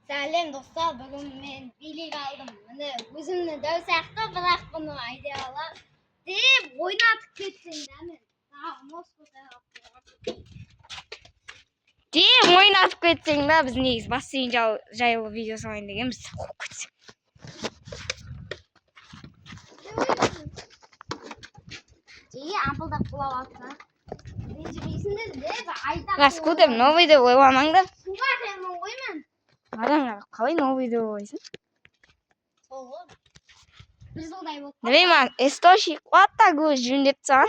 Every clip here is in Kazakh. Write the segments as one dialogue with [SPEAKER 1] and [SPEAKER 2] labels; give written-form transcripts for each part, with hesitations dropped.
[SPEAKER 1] Зален достар бүгін мен билік алдым. Міне өзімні дәу сияқты бірақ бұны айдала деп ойнатып кетсең де мен.
[SPEAKER 2] Деп ойнатып кетсең де біз негізі бассейн жайлы видео салайын дегенбіз.
[SPEAKER 1] Ампылдап құлап атса.
[SPEAKER 2] Рас көдем новый деп ойламаңдар.
[SPEAKER 1] Суға келмін ғой мен.
[SPEAKER 2] Адамға қалай новый деп ойлайсың?
[SPEAKER 1] Сол ғой. Бір жылдай болып.
[SPEAKER 2] Білеймін, источник қуатта көз жүндеп саған.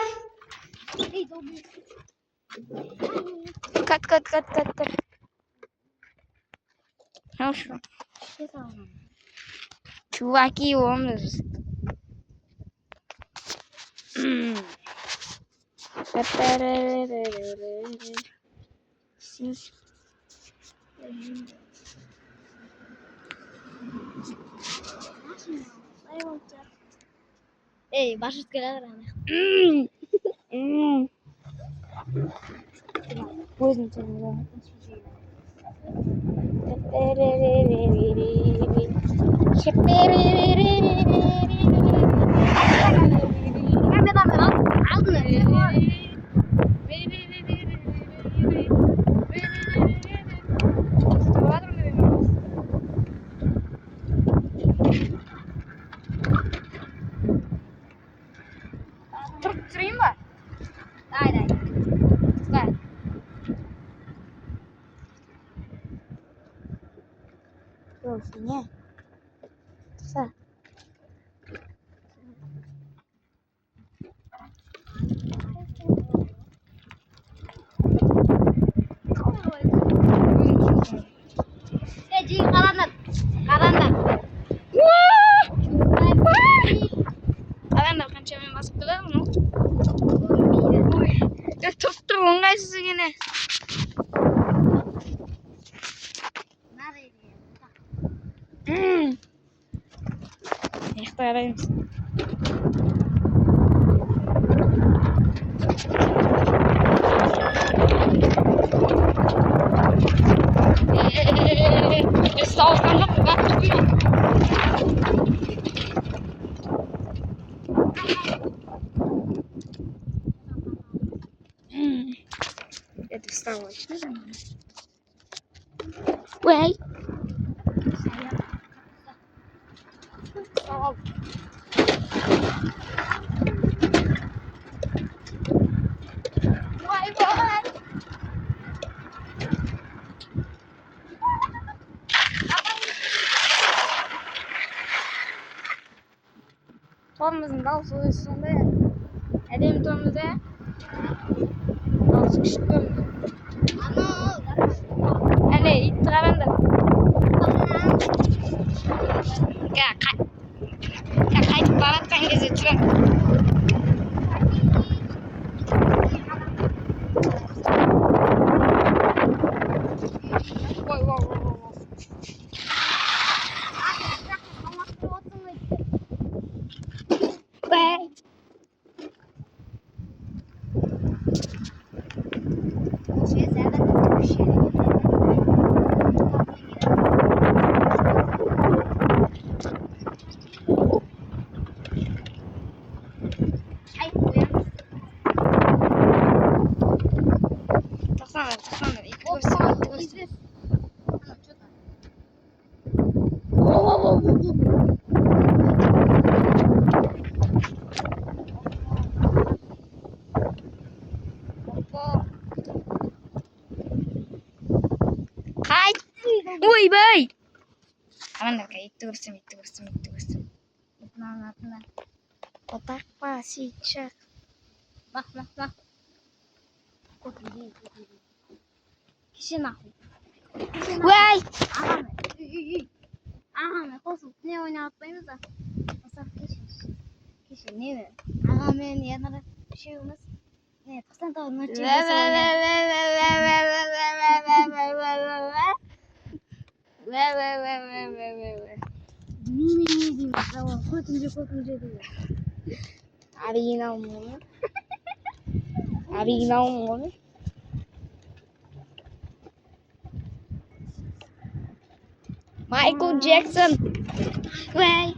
[SPEAKER 2] Кат. Хорошо. Чуваки, умные.
[SPEAKER 1] Ей, башыт келеді ана.
[SPEAKER 2] Өзің түсіндің. Тұрып түсірейін ба?
[SPEAKER 1] Дай.
[SPEAKER 2] Тұтқа. Жоқ, не? Тұқса.
[SPEAKER 1] Жиі қарандар.
[SPEAKER 2] Қарандар қаншамен басып келеді мұны? Тұр оңайсыз ене. Аяқта қараймыз. Сауысқан жоқ, қатты құйма. Это вставочка. Ой. Tomumuzun dağısı uyusundu ya. Edeyim tomumuzu ya. Dağısı küçük tomumuzu. Hani ittiğe ben de. Kayıp balattan gezetiyorum. Vay. Тахсана. Ой, бай! Ана кайты көрсем. Мына. Отақпа, сейчас.
[SPEAKER 1] Бақ. Кеше нахуй.
[SPEAKER 2] Ой!
[SPEAKER 1] Ағамен қосылып не ойнатпаймыз да. Кеше не? Ағамен янара үшеуміз. Не, тоқсан тауын ночи дейміз. Көтімже дейміз.
[SPEAKER 2] Оригинал моны. Michael Jackson. Вай.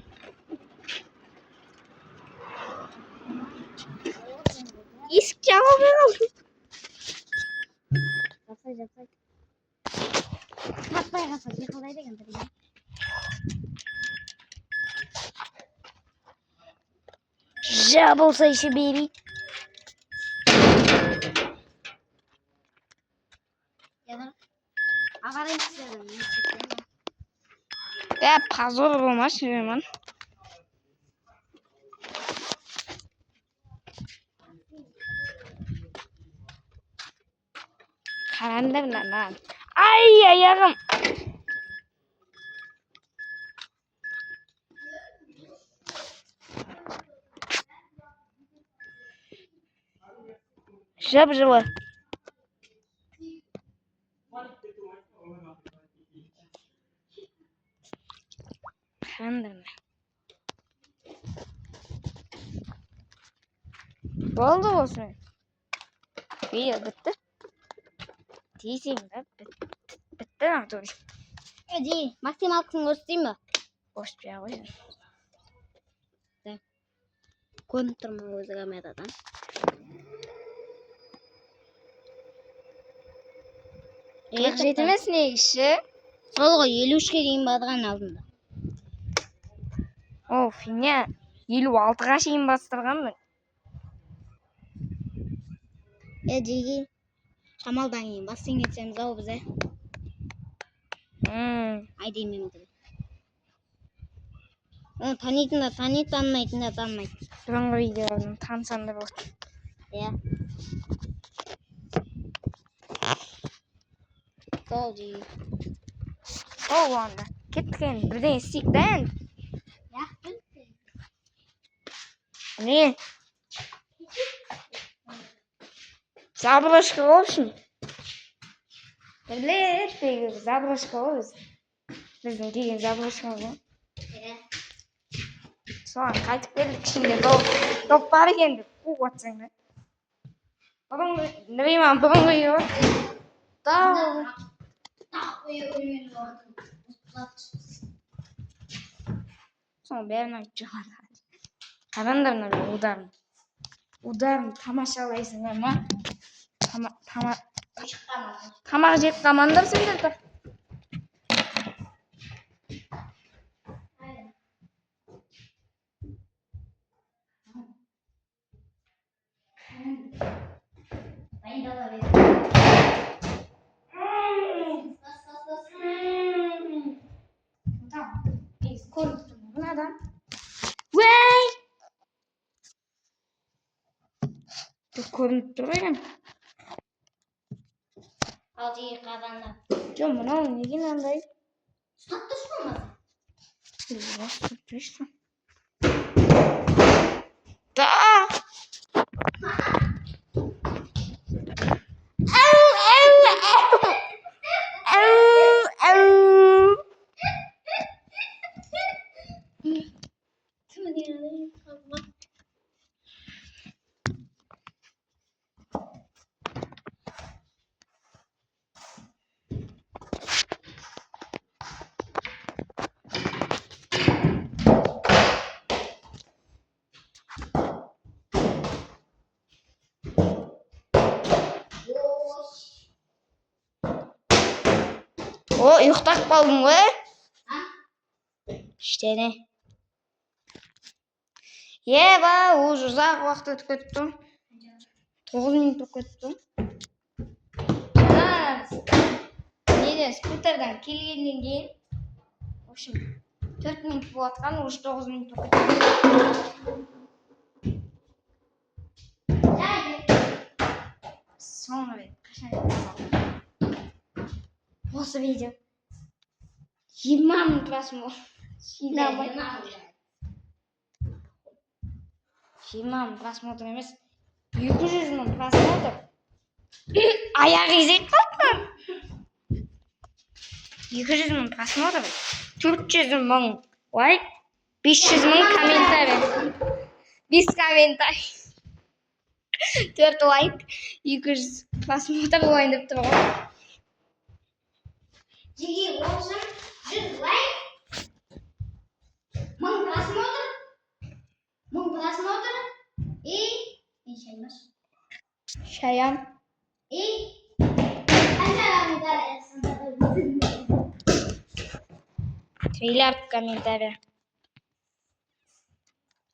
[SPEAKER 2] Есік жабылмай қалды.
[SPEAKER 1] Жапсай. Батпай қалса жиқылдайды екен бірге.
[SPEAKER 2] Жабылса еще бейби.
[SPEAKER 1] Ядар. Ағарайын түседі.
[SPEAKER 2] Позор болмас жүрмін. Қараңдар lan. Ай, аяғым. Жап-жылы. Қараңдар. Болды болсын. Видео бітті. Дейсің ба? Бітті ақтор.
[SPEAKER 1] Әди, максималкасын көрсетейін ба?
[SPEAKER 2] Көрсетпей ақ қойсын.
[SPEAKER 1] Көрініп тұрмын өзі камерадан.
[SPEAKER 2] Жетемес негізші?
[SPEAKER 1] Сол ғой 53-ке дейін бадырған алдында.
[SPEAKER 2] О, финя. 56-ға шейін бастырғанмын.
[SPEAKER 1] Әдеге шамалдан кейін бассейн кетсеміз ау біз, Айдеймем деп. Оны танитын да таниды, танымайтын да танымайды.
[SPEAKER 2] Бұрынғы видеоның танысаңдар болды.
[SPEAKER 1] Иә. Сол жиі.
[SPEAKER 2] Ол онда. Кеткен бірден істейік да енді.
[SPEAKER 1] Иә, білді.
[SPEAKER 2] Не? Заброшка болсын. Білетпейгі заброшка болыз. Біздің деген заброшка бол.
[SPEAKER 1] Иә.
[SPEAKER 2] Соған қайтып келдік ішінде топ бар екен деп қуып атсаң да. Бұрынғы, не білеймін, бұрынғы үйі бар. Тақ үйі өлген ордың. Соң бәрін айтып жағады. Қараңдар мына ударын. Ударын тамашалайсыңдар ма? Тамақ жеп қалмаңдар сендер де.
[SPEAKER 1] Дайындала бер.
[SPEAKER 2] Көрініп тұрмын, мынадан. Уәй! Көрініп тұр екен.
[SPEAKER 1] Ал жиі қағанда.
[SPEAKER 2] Жоқ, мынау неге мынандай?
[SPEAKER 1] Ұстап тұршы болмаса?
[SPEAKER 2] Ұстап тұршы. Да! О, ұйықтап қалдың ғой? Іштене. Еба, уже ұзақ уақыт өтіп кетті. 9 минут өтіп кетті. Неден скутердан келгеннен кейін, в общем, 4 минут болатқан, уже 9 минут өтіп кетті. Соңғы рет, қашан жасалды? Осы видео 20 минут просмотр. 20 минут просмотр емес, 200 минут просмотр. Аяғы изек қалды. 200 минут просмотр, 400 мың лайк, 500 мың комментарий. 5 комментарий. 4 лайк, 200 просмотр ойын деп тұр ғой.
[SPEAKER 1] Жиі болсын, 100 лайк
[SPEAKER 2] Çayam.
[SPEAKER 1] İyi. Aşağı
[SPEAKER 2] Trailer комментария.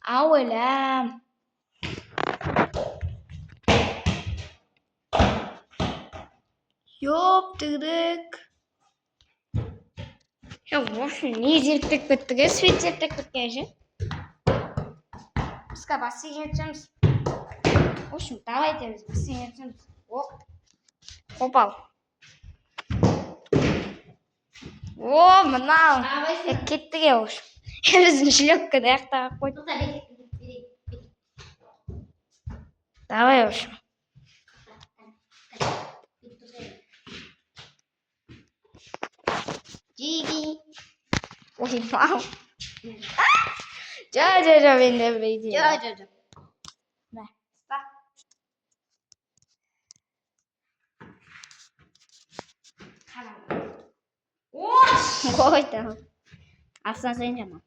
[SPEAKER 2] Ауэлам. Ёптырык. Я вообще не зиртик битгээс фичэртик гэж. Ска бассейн. В общем, давайте бассейн. О. Попал. О, манаа. Киттгээ уш. Яасан шлёк гэдэг таахгүй. Давай уш. Жиги. Ой, вау. Жа виндэ видео.
[SPEAKER 1] Жа.
[SPEAKER 2] На. Ста. Ой, да. Ассан сайн жана.